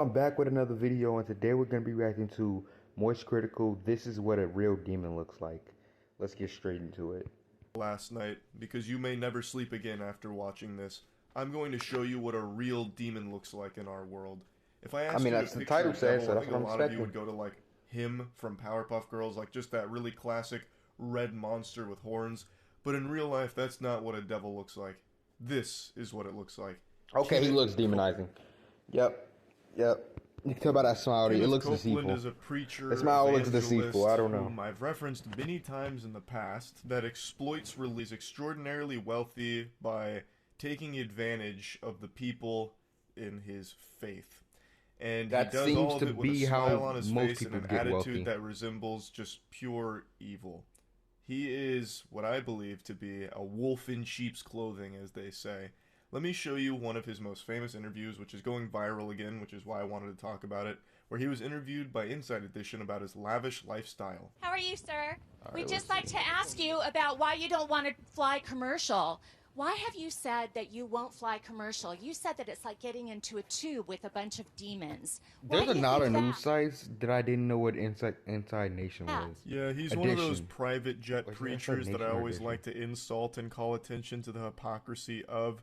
I'm back with another video, and today we're going to be reacting to Moist Critical. This is what a real demon looks like. Let's get straight into it. Last night, because you may never sleep again after watching this, I'm going to show you what a real demon looks like in our world. If I asked you that's to the picture title a says, devil, so I that's think what a I'm lot of you expecting. would go to like him from Powerpuff Girls, like just that really classic red monster with horns. But in real life, that's not what a devil looks like. This is what it looks like. Okay, he Kenneth looks demonizing. Yep. You can tell by that smile, it Kenneth looks Copeland deceitful. is a preacher, The smile looks evangelist, deceitful, I don't know. whom I've referenced many times in the past, that exploits release extraordinarily wealthy by taking advantage of the people in his faith. And That he does seems all of to it with a be smile how on his most face and people an get attitude wealthy. that resembles just pure evil. He is what I believe to be a wolf in sheep's clothing, as they say. Let me show you one of his most famous interviews, which is going viral again, which is why I wanted to talk about it, where he was interviewed by Inside Edition about his lavish lifestyle. How are you, sir? We'd let's just like see. to ask you about why you don't want to fly commercial. Why have you said that you won't fly commercial? You said that it's like getting into a tube with a bunch of demons. Why There's do you not a think news that? site that I didn't know what Inside Nation Yeah. was. Yeah, he's one of those Edition. private jet Like, preachers that I Nation or always Edition? like to insult and call attention to the hypocrisy of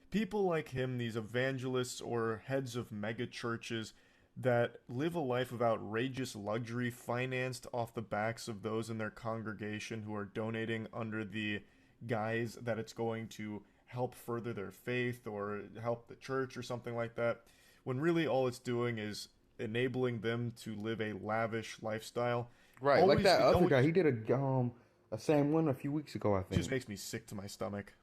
people like him, these evangelists or heads of mega churches that live a life of outrageous luxury financed off the backs of those in their congregation who are donating under the guise that it's going to help further their faith or help the church or something like that, when really all it's doing is enabling them to live a lavish lifestyle. Right, like that other always guy. He did a same one a few weeks ago, I think. just makes me sick to my stomach.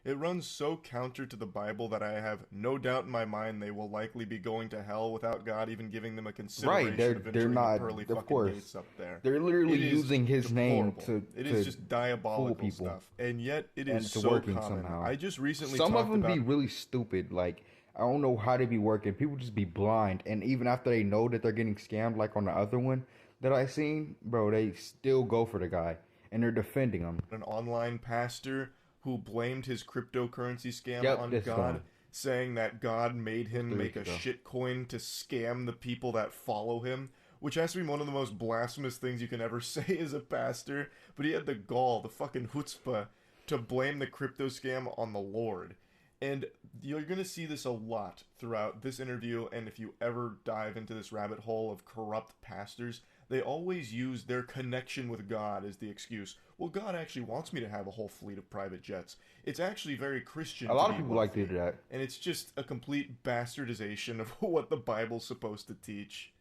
It runs so counter to the Bible that I have no doubt in my mind they will likely be going to hell without God even giving them a consideration Right, they're of entering not. the pearly Of fucking course, gates up there. they're literally It is using his name deplorable. to It is just fool diabolical people, stuff, and yet it and is it's so working common. somehow. I just recently Some of talked them about be really stupid. Like, I don't know how they be working. People just be blind, and even after they know that they're getting scammed, like on the other one that I seen, bro, they still go for the guy and they're defending him. an online pastor who blamed his cryptocurrency scam Yep, on this God, one. saying that God made him 3 make a weeks ago. shit coin to scam the people that follow him, which has to be one of the most blasphemous things you can ever say as a pastor. But he had the gall, the fucking chutzpah, to blame the crypto scam on the Lord. And you're going to see this a lot throughout this interview, and if you ever dive into this rabbit hole of corrupt pastors, they always use their connection with God as the excuse. Well, God actually wants me to have a whole fleet of private jets. It's actually very Christian. A lot to of be people like to wealthy. do that. And it's just a complete bastardization of what the Bible's supposed to teach.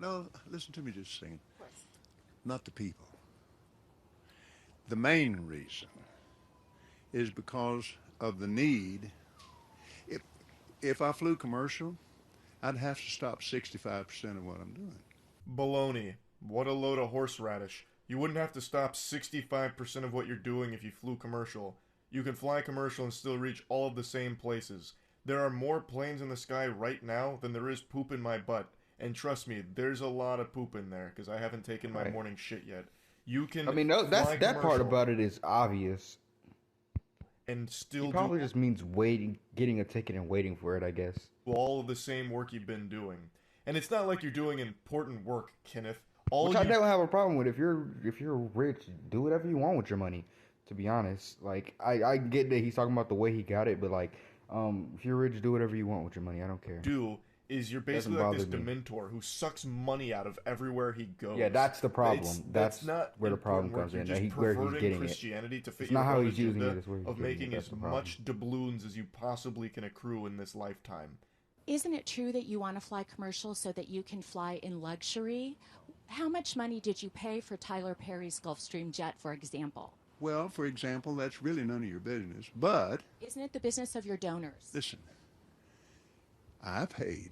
No, listen to me just a second. Not the people. The main reason is because of the need. If I flew commercial, I'd have to stop 65% of what I'm doing. Baloney. What a load of horseradish. You wouldn't have to stop 65% of what you're doing if you flew commercial. You can fly commercial and still reach all of the same places. There are more planes in the sky right now than there is poop in my butt. And trust me, there's a lot of poop in there because I haven't taken my Right. morning shit yet. You can I mean, no, fly that part commercial about it is obvious. and still He do probably just means waiting, getting a ticket and waiting for it, I guess. all of the same work you've been doing. And it's not like you're doing important work, Kenneth. All Which I you never have a problem with. If you're rich, do whatever you want with your money. To be honest, like I get that he's talking about the way he got it, but like if you're rich, do whatever you want with your money. I don't care. do is you're Doesn't basically like this bother me. Dementor who sucks money out of everywhere he goes. Yeah, that's the problem. That's That's not where the problem important work. comes You're in, just that where he's perverting getting it. Christianity to fit It's your not how own he's using agenda it, it's where he's of getting it. making That's as the problem. much doubloons as you possibly can accrue in this lifetime. Isn't it true that you want to fly commercial so that you can fly in luxury? How much money did you pay for Tyler Perry's Gulfstream jet, for example? Well, for example, that's really none of your business. But, Isn't it the business of your donors? listen, I paid.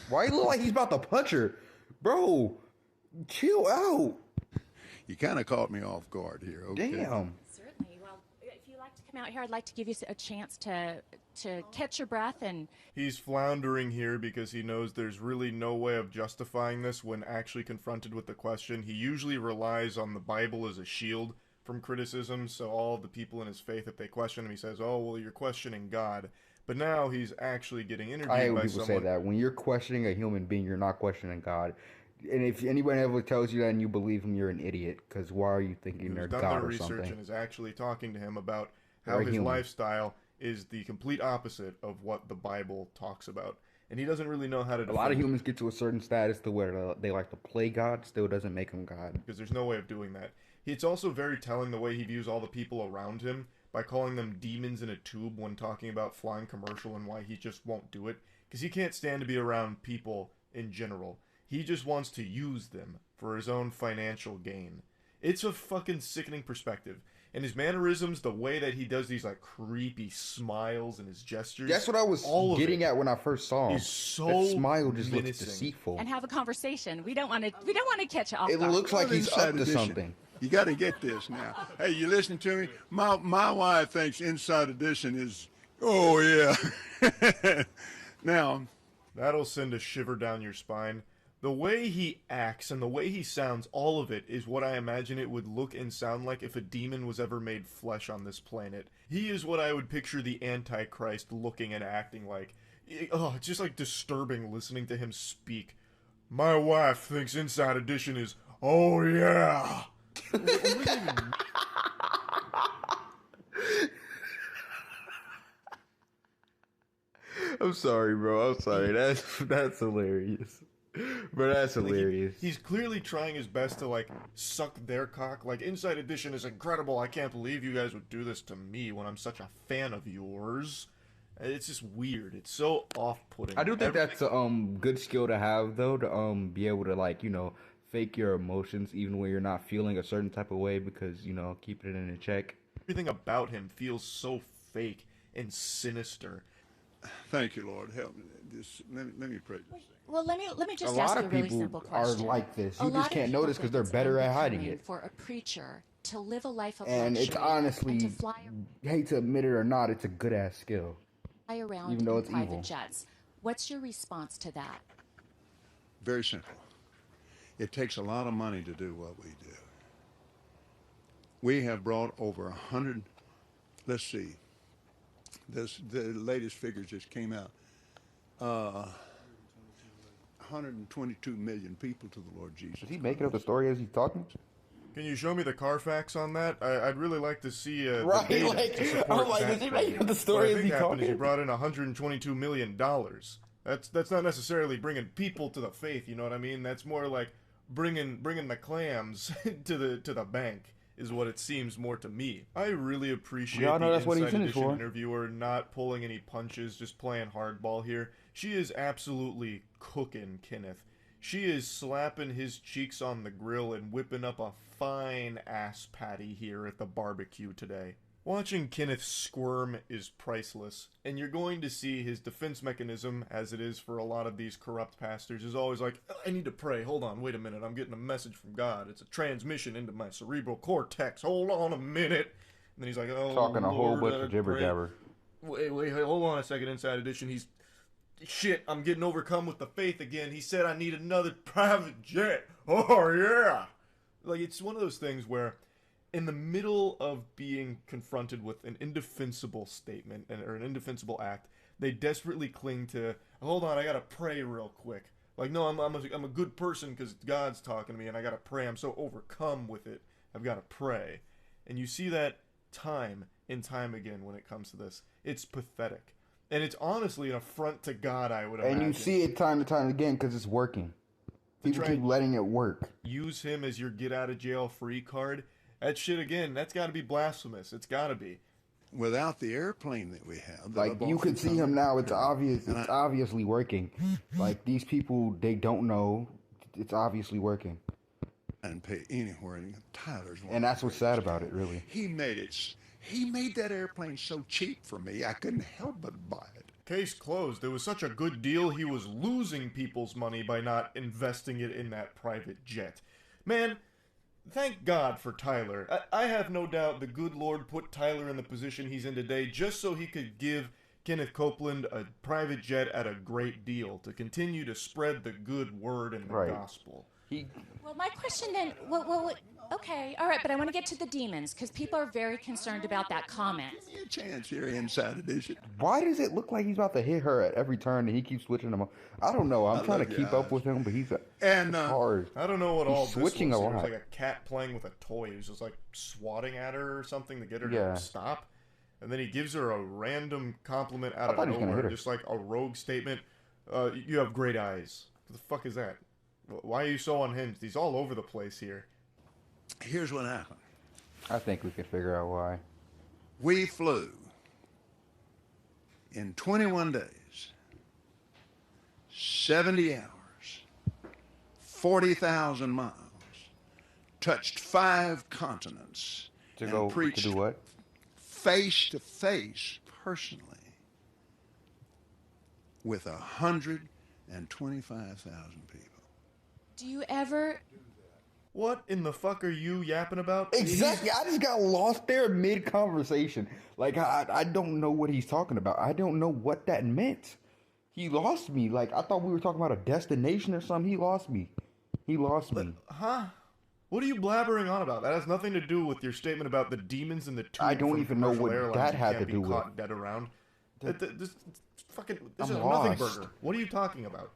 Why he look like he's about to punch her, bro? Chill out. You kind of caught me off guard here, okay? Damn. Certainly. Well, if you'd like to come out here, I'd like to give you a chance to catch your breath and He's floundering here because he knows there's really no way of justifying this when actually confronted with the question. He usually relies on the Bible as a shield from criticism, so all of the people in his faith, if they question him, he says, oh, well, you're questioning God. But now he's actually getting interviewed I hate by when people someone. say that. When you're questioning a human being, you're not questioning God. And if anybody ever tells you that and you believe him, you're an idiot. Because why are you thinking they're Who's done God their or research something? and is actually talking to him about how They're his human. lifestyle is the complete opposite of what the Bible talks about. And he doesn't really know how to A lot of defend it, humans get to a certain status to where they like to play God. Still doesn't make them God. because there's no way of doing that. It's also very telling the way he views all the people around him by calling them demons in a tube when talking about flying commercial and why he just won't do it. Because he can't stand to be around people in general. He just wants to use them for his own financial gain. It's a fucking sickening perspective. And his mannerisms, the way that he does these like creepy smiles and his gestures. That's what I was all of getting it at when I first saw him. is so That smile just looks menacing. deceitful. And have a conversation. We don't want to catch you off It guard. looks like Well, he's Inside up to Edition. something. You got to get this now. Hey, you listening to me? My wife thinks Inside Edition is, oh yeah. Now, That'll send a shiver down your spine. The way he acts and the way he sounds, all of it is what I imagine it would look and sound like if a demon was ever made flesh on this planet. He is what I would picture the Antichrist looking and acting like. Oh, it's just like disturbing listening to him speak. My wife thinks Inside Edition is, oh yeah. What does that even mean? I'm sorry, bro. I'm sorry. That's hilarious. Bro, that's hilarious. He's clearly trying his best to like suck their cock. Like, Inside Edition is incredible. I can't believe you guys would do this to me when I'm such a fan of yours. It's just weird. It's so off-putting. I do think that's a good skill to have though, to be able to like, fake your emotions even when you're not feeling a certain type of way, because, keep it in a check. Everything about him feels so fake and sinister. thank you, Lord. Help me. Let me pray this. Well, let me just A ask lot you a of really people simple are question. like this. A You lot just of can't people notice because think they're it's better at hiding unbecoming it. for a preacher to live a life of And it's luxury honestly, and to fly hate to admit it or not, it's a good ass skill. around Even though in it's private evil. jets. What's your response to that? Very simple. It takes a lot of money to do what we do. We have brought over 100, let's see, the latest figures just came out. 122 million people to the Lord Jesus. Is he making up the story as he's talking? Can you show me the Carfax on that? I'd really like to see the Right, data like, to support I'm like, that is he claim. making up the story What I as think he happened is he talking? brought in $122 million. That's not necessarily bringing people to the faith, you know what I mean? That's more like bringing the clams to the bank, is what it seems more to me. I really appreciate We all know the that's what he's Inside in it Edition for. interviewer not pulling any punches, just playing hardball here. She is absolutely cooking Kenneth. She is slapping his cheeks on the grill and whipping up a fine ass patty here at the barbecue today. Watching Kenneth squirm is priceless, and you're going to see his defense mechanism, as it is for a lot of these corrupt pastors, is always like, I need to pray. Hold on, wait a minute. I'm getting a message from God. It's a transmission into my cerebral cortex. Hold on a minute. And then he's like, oh, Talking a whole Lord, bunch of jibber pray. jabber. Wait, hold on a second, Inside Edition. Shit, I'm getting overcome with the faith again. He said I need another private jet. Oh, yeah. Like, it's one of those things where, in the middle of being confronted with an indefensible statement or an indefensible act, they desperately cling to, hold on, I gotta pray real quick. Like, no, I'm a good person because God's talking to me and I gotta pray. I'm so overcome with it. I've gotta pray. And you see that time and time again when it comes to this. It's pathetic. And it's honestly an affront to God, I would imagine. And you see it time and time again because it's working. People keep letting it work. Use him as your get out of jail free card. That shit, again, that's got to be blasphemous. It's got to be. Without the airplane that we have, that Like, I've you often could see found- him now. It's obvious. It's obviously working. Like, these people, they don't know. It's obviously working. and pay anywhere. And Tyler's one. And that's what's sad about it, really. He made that airplane so cheap for me, I couldn't help but buy it. Case closed. It was such a good deal, he was losing people's money by not investing it in that private jet. Man, thank God for Tyler. I have no doubt the good Lord put Tyler in the position he's in today just so he could give Kenneth Copeland a private jet at a great deal to continue to spread the good word and the Right. gospel. He Well, my question then, okay, all right, but I want to get to the demons because people are very concerned about that comment. Give me a chance here inside edition. Why does it look like he's about to hit her at every turn and he keeps switching them? I don't know. I'm trying to love keep your up with him, but he's And, hard. I don't know what all He's this switching was. a It was lot. like a cat playing with a toy. He was just like swatting at her or something to get her Yeah. to stop. And then he gives her a random compliment I out thought of he was gonna hit nowhere, her. just like a rogue statement. You have great eyes. What the fuck is that? Why are you so unhinged? He's all over the place here. here's what happened. I think we can figure out why. We flew in 21 days, 70 hours, 40,000 miles, touched 5 continents, To and go to preached do what? face to face personally with 125,000 people. Do you ever, What in the fuck are you yapping about? Exactly. I just got lost there mid conversation. Like I don't know what he's talking about. I don't know what that meant. He lost me. Like I thought we were talking about a destination or something. He lost me. He lost me. Huh? What are you blabbering on about? That has nothing to do with your statement about the demons in the tube. I don't from even know commercial what airlines that you had can't to be do with- caught dead around. This I'm is a nothing lost. burger. What are you talking about?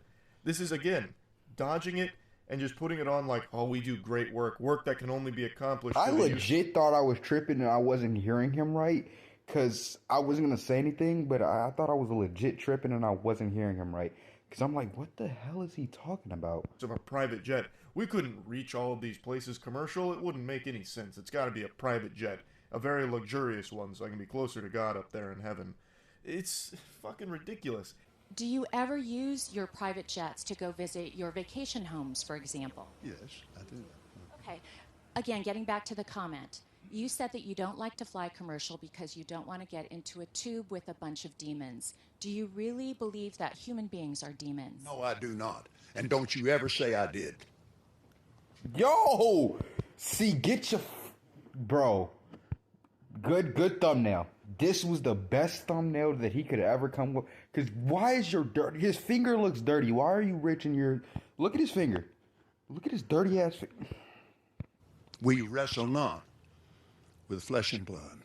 This is again dodging it and just putting it on like, oh, we do great work that can only be accomplished. I through the use- legit thought I was tripping and I wasn't hearing him right because I wasn't gonna say anything, but I thought I was legit tripping and I wasn't hearing him right because I'm like, what the hell is he talking about? of a private jet. We couldn't reach all of these places commercial. It wouldn't make any sense. It's got to be a private jet, a very luxurious one, so I can be closer to God up there in heaven. It's fucking ridiculous. do you ever use your private jets to go visit your vacation homes, for example? Yes, I do. Okay. Again, getting back to the comment. You said that you don't like to fly commercial because you don't want to get into a tube with a bunch of demons. Do you really believe that human beings are demons? No, I do not. And don't you ever say I did. Yo, see, get your, bro. Good thumbnail. This was the best thumbnail that he could ever come with. Cause why is your dirty? His finger looks dirty. Why are you rich in your? Look at his finger. Look at his dirty ass. We wrestle not with flesh and blood,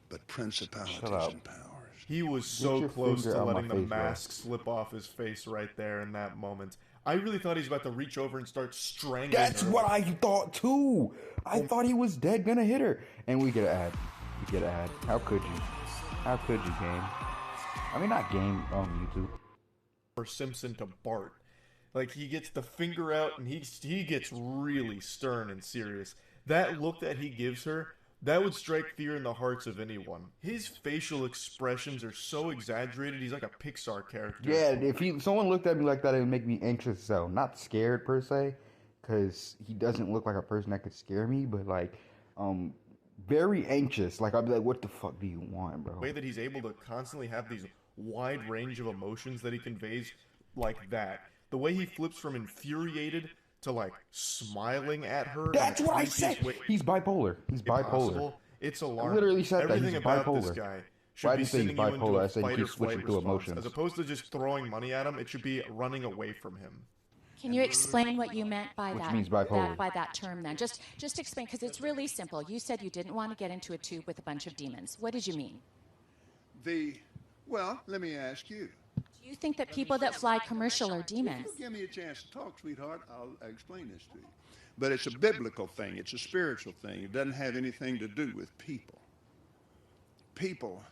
but principalities Shut up. and powers. He was Get so your close finger to out my letting the face, bro. mask slip off his face right there in that moment. I really thought he was about to reach over and start strangling That's her. what I thought too. I thought he was dead gonna hit her. And we get an ad. We get an ad. How could you? How could you, game? I mean, not game on YouTube. For Simpson to Bart. Like, he gets the finger out and he gets really stern and serious. That look that he gives her, that would strike fear in the hearts of anyone. His facial expressions are so exaggerated, he's like a Pixar character. Yeah, if someone looked at me like that, it would make me anxious. So not scared per se, because he doesn't look like a person that could scare me, but like, very anxious. Like I'd be like, what the fuck do you want, bro? The way that he's able to constantly have these wide range of emotions that he conveys like that. The way he flips from infuriated to like smiling at her. That's in the what I freakiest said. way He's bipolar. He's bipolar. possible. It's alarming. literally said that. Everything He's about this bipolar. guy Well, should I be didn't say he's sending you into bipolar. a I said he fight or keeps flight switching through response. emotions. As opposed to just throwing money at him, it should be running away from him. Can you explain what you meant by Which that? means bipolar. By that term, then. Just explain, because it's really simple. You said you didn't want to get into a tube with a bunch of demons. What did you mean? Well, let me ask you. Do you think that people that fly commercial are demons? Give me a chance to talk, sweetheart. I'll explain this to you. But it's a biblical thing. It's a spiritual thing. It doesn't have anything to do with people. People,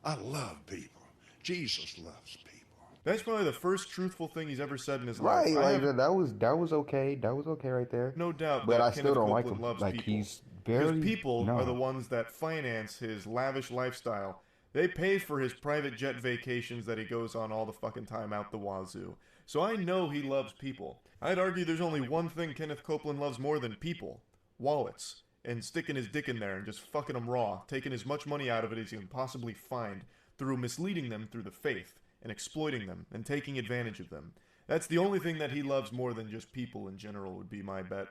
I love people. Jesus loves people. That's probably the first truthful thing he's ever said in his Right, life. I like have that was okay. That was okay right there. no doubt But that I still Kenneth don't like Copeland him. loves Like people. he's very Because people no. are the ones that finance his lavish lifestyle. They pay for his private jet vacations that he goes on all the fucking time out the wazoo. So I know he loves people. I'd argue there's only one thing Kenneth Copeland loves more than people. Wallets. And sticking his dick in there and just fucking them raw. Taking as much money out of it as he can possibly find. Through misleading them through the faith. And exploiting them. And taking advantage of them. That's the only thing that he loves more than just people in general would be my bet.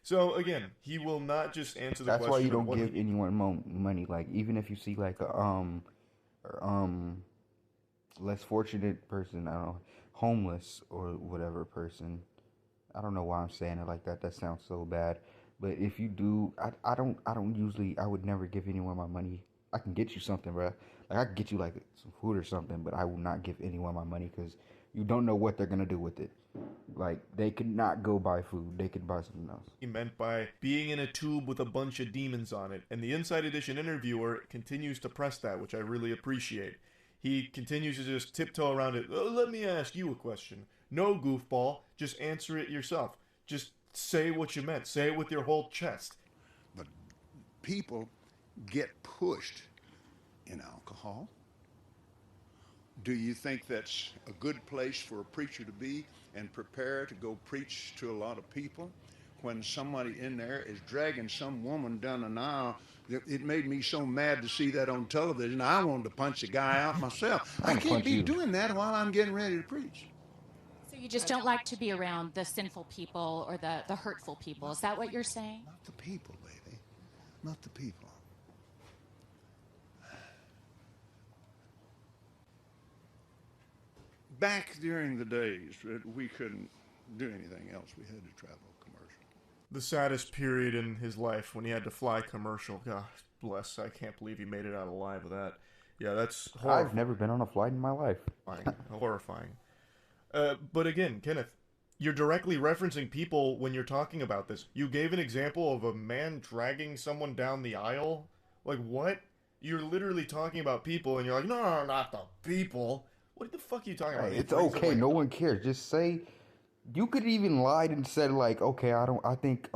So again, he will not just answer the That's question. why you of don't what give he- anyone money. Like even if you see like a less fortunate person, I don't know, homeless or whatever person, I don't know why I'm saying it like that. That sounds so bad. But if you do, I don't usually, I would never give anyone my money. I can get you something, bro. Like I can get you like some food or something, but I will not give anyone my money because you don't know what they're gonna do with it. Like they could not go buy food; they could buy something else. He meant by being in a tube with a bunch of demons on it, and the Inside Edition interviewer continues to press that, which I really appreciate. He continues to just tiptoe around it. Oh, let me ask you a question. No, goofball, just answer it yourself. Just say what you meant. Say it with your whole chest. But people get pushed in alcohol. Do you think that's a good place for a preacher to be and prepare to go preach to a lot of people when somebody in there is dragging some woman down an aisle? It made me so mad to see that on television. I wanted to punch the guy out myself. I can't be doing that while I'm getting ready to preach. So you just don't like to be around the sinful people or the hurtful people. Is that what you're saying? Not the people, baby. Not the people. Back during the days that we couldn't do anything else, we had to travel commercial. The saddest period in his life when he had to fly commercial. God bless. I can't believe he made it out alive with that. Yeah, that's horrifying. I've never been on a flight in my life. Horrifying. But again, Kenneth, you're directly referencing people when you're talking about this. You gave an example of a man dragging someone down the aisle. Like, what? You're literally talking about people, and you're like, no, not the people. What the fuck are you talking about? Hey, it's okay. No one cares. Just say. You could even lied and said like, okay, I think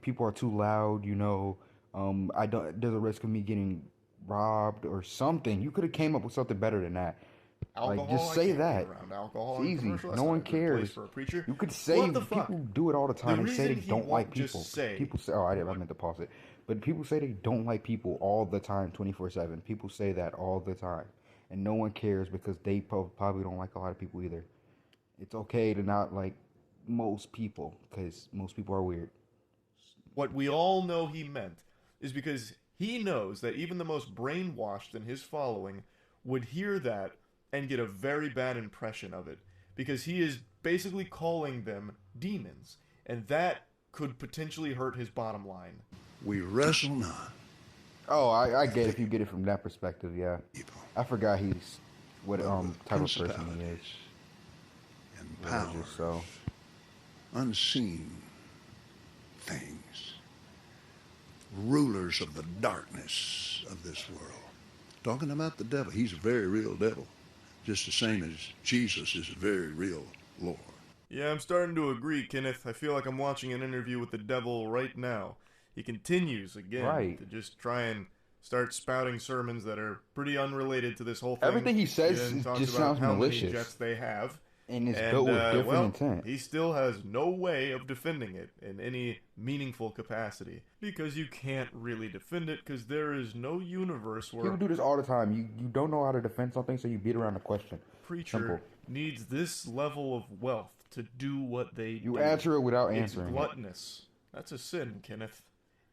people are too loud. You know, there's a risk of me getting robbed or something. You could have came up with something better than that. Alcohol, like, just say that. Alcohol it's easy. No one cares. For a preacher. You could say people do it all the time. They say they don't like people. People say, I meant to pause it. But people say they don't like people all the time, 24/7. People say that all the time. And no one cares because they probably don't like a lot of people either. It's okay to not like most people because most people are weird. What we all know he meant is because he knows that even the most brainwashed in his following would hear that and get a very bad impression of it. Because he is basically calling them demons. And that could potentially hurt his bottom line. We wrestle not. Oh, I get it if you get it from that perspective, yeah. I forgot he's what type of person he is. And powers, so unseen things, rulers of the darkness of this world. Talking about the devil, he's a very real devil, just the same as Jesus is a very real Lord. Yeah, I'm starting to agree, Kenneth. I feel like I'm watching an interview with the devil right now. He continues again to just try and start spouting sermons that are pretty unrelated to this whole thing. Everything he says just sounds how malicious. Many jets they have, and it's built with different intent. He still has no way of defending it in any meaningful capacity because you can't really defend it because there is no universe where people do this all the time. You don't know how to defend something, so you beat around the question. Preacher needs this level of wealth to do what they do. You answer it without answering. It's gluttonous. That's a sin, Kenneth.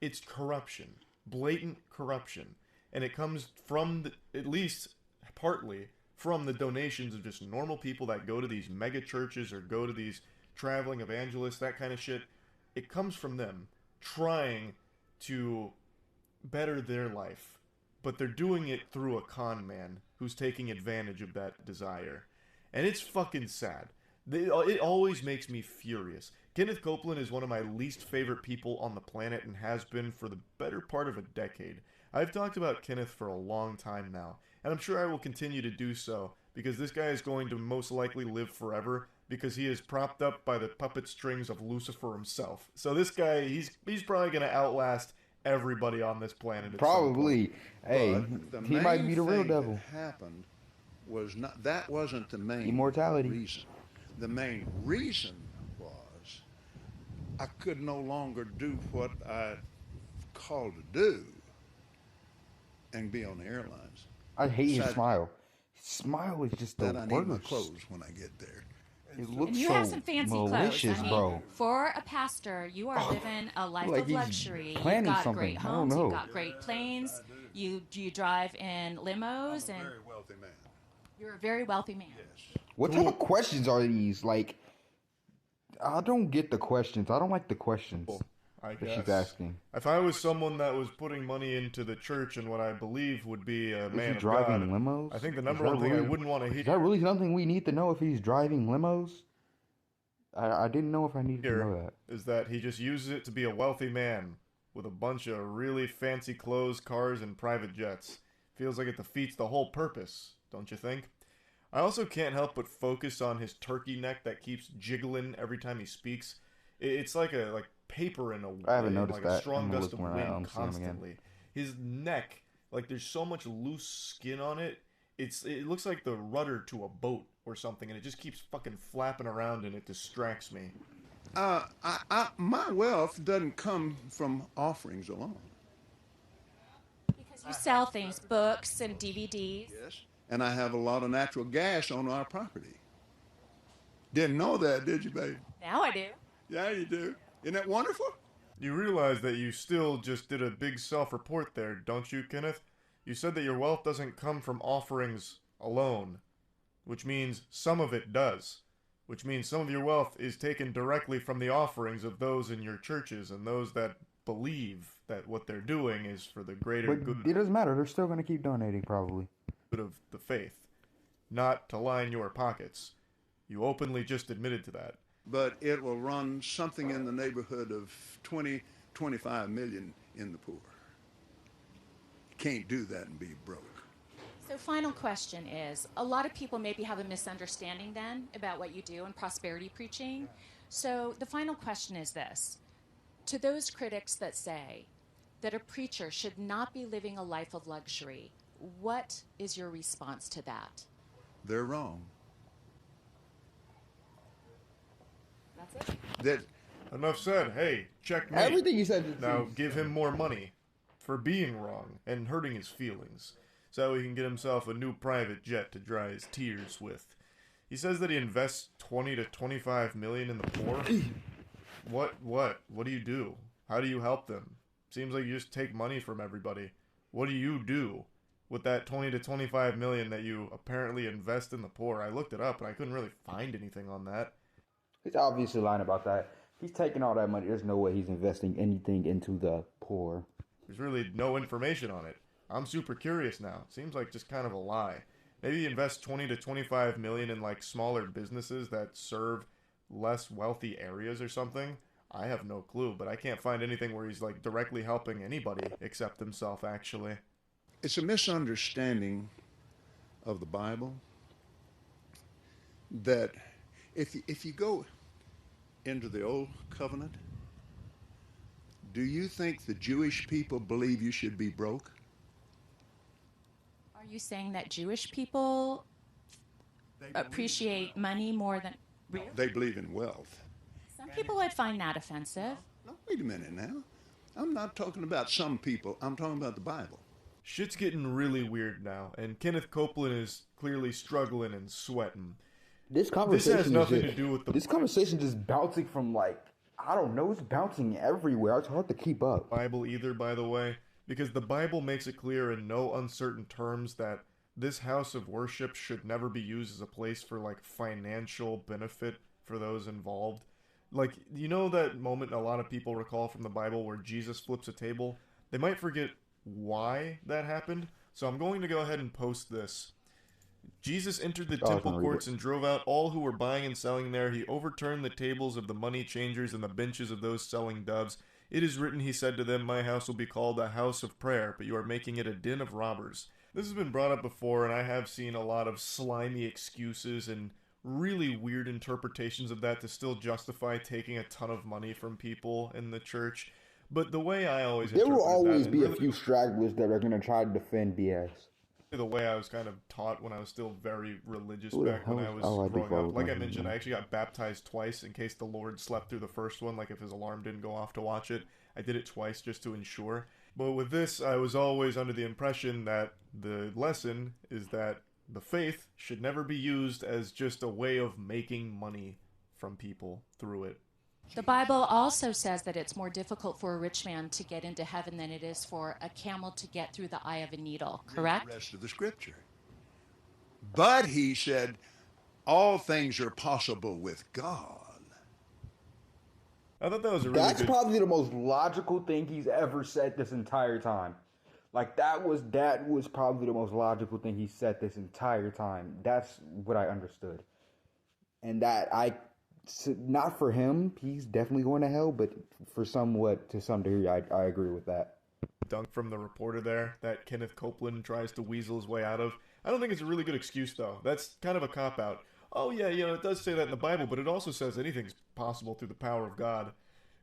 It's corruption. Blatant corruption. And it comes from, at least partly, from the donations of just normal people that go to these mega churches or go to these traveling evangelists, that kind of shit. It comes from them trying to better their life. But they're doing it through a con man who's taking advantage of that desire. And it's fucking sad. It always makes me furious. Kenneth Copeland is one of my least favorite people on the planet and has been for the better part of a decade. I've talked about Kenneth for a long time now, and I'm sure I will continue to do so, because this guy is going to most likely live forever, because he is propped up by the puppet strings of Lucifer himself. So this guy, he's probably going to outlast everybody on this planet. Probably. Hey, he might be the real devil. That happened was not, that wasn't the main immortality reason. The main reason was I could no longer do what I called to do and be on the airlines. I hate his smile. His smile is just the worst. I need my clothes when I get there. It looks and you so have some fancy malicious, clothes. bro. For a pastor, you are living a life like of luxury. You've got got great homes, you've got great planes, you drive in limos, and I'm a very wealthy man. You're a very wealthy man. Yes. What type of questions are these? Like, I don't get the questions. I don't like the questions I that guess. she's asking. If I was someone that was putting money into the church and what I believe would be a Is man he of driving God, limos? I think the Is number that one thing I really- wouldn't want to Is that really something we need to know if he's driving limos? I didn't know if I needed to know hear that. is that he just uses it to be a wealthy man with a bunch of really fancy clothes, cars, and private jets. Feels like it defeats the whole purpose, don't you think? I also can't help but focus on his turkey neck that keeps jiggling every time he speaks. It's like paper in a I haven't noticed like a that. strong I'm gonna gust look of when I wind see him again. constantly. His neck, like there's so much loose skin on it. It looks like the rudder to a boat or something, and it just keeps fucking flapping around, and it distracts me. My wealth doesn't come from offerings alone. Because you sell things, books and DVDs. Yes. And I have a lot of natural gas on our property. Didn't know that, did you, baby? Now I do. Yeah, you do. Isn't that wonderful? You realize that you still just did a big self-report there, don't you, Kenneth? You said that your wealth doesn't come from offerings alone, which means some of it does, which means some of your wealth is taken directly from the offerings of those in your churches and those that believe that what they're doing is for the greater But good it doesn't matter. They're still going to keep donating, probably. of the faith, not to line your pockets. You openly just admitted to that. But it will run something in the neighborhood of 20, 25 million in the poor. You can't do that and be broke. So final question is, a lot of people maybe have a misunderstanding then about what you do in prosperity preaching. So the final question is this. To those critics that say that a preacher should not be living a life of luxury, what is your response to that? They're wrong. That's it. That Enough said. Hey, checkmate. Everything you said. Now give him more money for being wrong and hurting his feelings, so he can get himself a new private jet to dry his tears with. He says that he invests 20 to 25 million in the poor. What do you do? How do you help them? Seems like you just take money from everybody. What do you do with that 20 to 25 million that you apparently invest in the poor? I looked it up and I couldn't really find anything on that. He's obviously lying about that. He's taking all that money. There's no way he's investing anything into the poor. There's really no information on it. I'm super curious now. Seems like just kind of a lie. Maybe invest 20 to 25 million in like smaller businesses that serve less wealthy areas or something. I have no clue, but I can't find anything where he's like directly helping anybody except himself, actually. it's a misunderstanding of the Bible that if you go into the Old Covenant, do you think the Jewish people believe you should be broke? Are you saying that Jewish people appreciate money more than... Really? They believe in wealth. Some people would find that offensive. No, wait a minute now. I'm not talking about some people. I'm talking about the Bible. Shit's getting really weird now, and Kenneth Copeland is clearly struggling and sweating. This conversation has nothing is just, to do with the- This conversation just bouncing from like, I don't know, it's bouncing everywhere. It's hard to keep up. Bible either, by the way, because the Bible makes it clear in no uncertain terms that this house of worship should never be used as a place for like financial benefit for those involved. Like, you know that moment a lot of people recall from the Bible where Jesus flips a table? They might forget why that happened, so I'm going to go ahead and post this. Jesus entered the temple courts and drove out all who were buying and selling there. He overturned the tables of the money changers and the benches of those selling doves. It is written, he said to them, my house will be called a house of prayer, but you are making it a den of robbers. This has been brought up before, and I have seen a lot of slimy excuses and really weird interpretations of that to still justify taking a ton of money from people in the church. But the way I always There will interpreted always that, be a really few stragglers that are going to try to defend BS. the way I was kind of taught when I was still very religious Who the back when I hell- was oh, I do growing follow up. Like I that. mentioned, I actually got baptized twice in case the Lord slept through the first one, like if his alarm didn't go off to watch it. I did it twice just to ensure. But with this, I was always under the impression that the lesson is that the faith should never be used as just a way of making money from people through it. The Bible also says that it's more difficult for a rich man to get into heaven than it is for a camel to get through the eye of a needle, correct? The rest of the scripture. But he said, all things are possible with God. I thought that was a really That's good... probably the most logical thing he's ever said this entire time. Like, that was probably the most logical thing he said this entire time. That's what I understood. And not for him, he's definitely going to hell, but to some degree, I agree with that. Dunk from the reporter there that Kenneth Copeland tries to weasel his way out of. I don't think it's a really good excuse, though. That's kind of a cop-out. Oh, yeah, it does say that in the Bible, but it also says anything's possible through the power of God.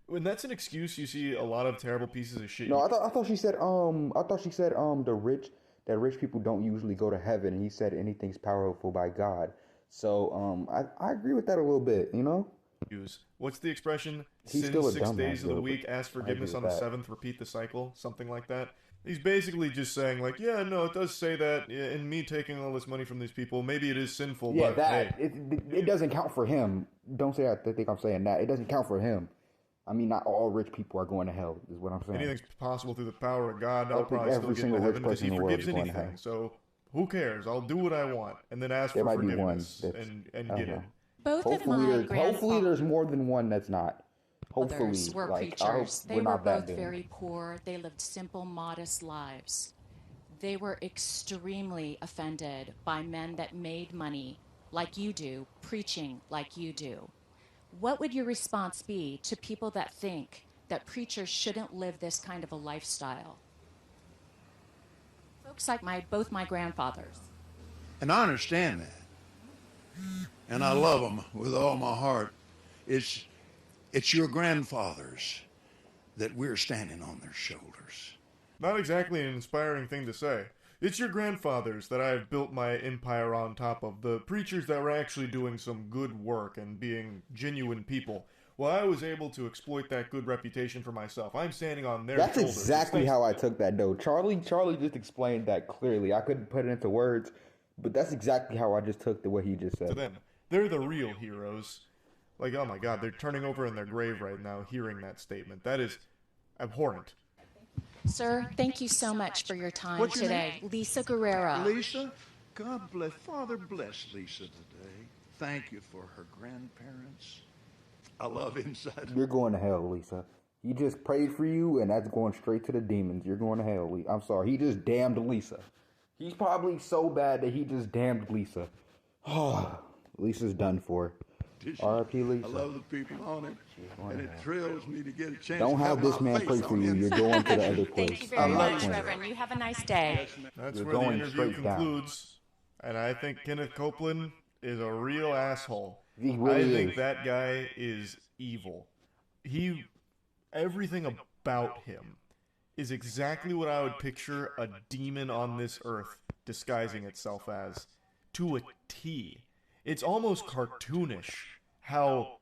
When that's an excuse, you see a lot of terrible pieces of shit. No, I thought she said that rich people don't usually go to heaven, and he said anything's powerful by God. So I agree with that a little bit, What's the expression? He's Sin still a 6 dumbass, days of the though, week, but ask I forgiveness agree on with the that. 7th, repeat the cycle, something like that. He's basically just saying, like, yeah, no, it does say that in me taking all this money from these people, maybe it is sinful, Yeah, but hey. it doesn't count for him. Don't say I think I'm saying that. It doesn't count for him. I mean, not all rich people are going to hell, is what I'm saying. Anything's possible through the power of God. I I'll think probably still every get single into rich heaven because person he in the world forgives is going to anything. hell. So who cares? I'll do what I want and then ask There for might be one forgiveness that's, and I get don't it. know. Both of my Hopefully grandfathers there's more than one that's not. Hopefully, were like, I hope preachers. They we're were not that both doomed. very poor. They lived simple, modest lives. They were extremely offended by men that made money like you do, preaching like you do. What would your response be to people that think that preachers shouldn't live this kind of a lifestyle? Folks like both my grandfathers. And I understand that. And I love them with all my heart. It's your grandfathers that we're standing on their shoulders. Not exactly an inspiring thing to say. It's your grandfathers that I've built my empire on top of, the preachers that were actually doing some good work and being genuine people. Well, I was able to exploit that good reputation for myself. I'm standing on their That's shoulders. exactly how I took that, though. Charlie just explained that clearly. I couldn't put it into words, but that's exactly how I just took what he just said. To them. They're the real heroes. Like, oh my god, they're turning over in their grave right now hearing that statement. That is abhorrent. Sir, thank you so much for your time What's your today. Lisa Guerrero. Lisa, God bless, Father bless Lisa today. Thank you for her grandparents. I love inside. You're going to hell, Lisa. He just prayed for you, and that's going straight to the demons. You're going to hell. I'm sorry. He just damned Lisa. He's probably so bad that he just damned Lisa. Oh, Lisa's done for. R.I.P. Lisa. I love the people on it, and it thrills me to get a chance. Don't to have this my man face pray for on you. the You're inside. going to the other place. Thank you very I'm not much, playing. Reverend. You have a nice day. That's You're where the going interview straight down. concludes. And I think Kenneth Copeland is a real asshole. He really I think is. that guy is evil. Everything about him is exactly what I would picture a demon on this earth disguising itself as. To a T. It's almost cartoonish how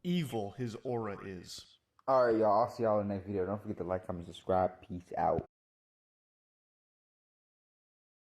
evil his aura is. All right, y'all. I'll see y'all in the next video. Don't forget to like, comment, subscribe. Peace out.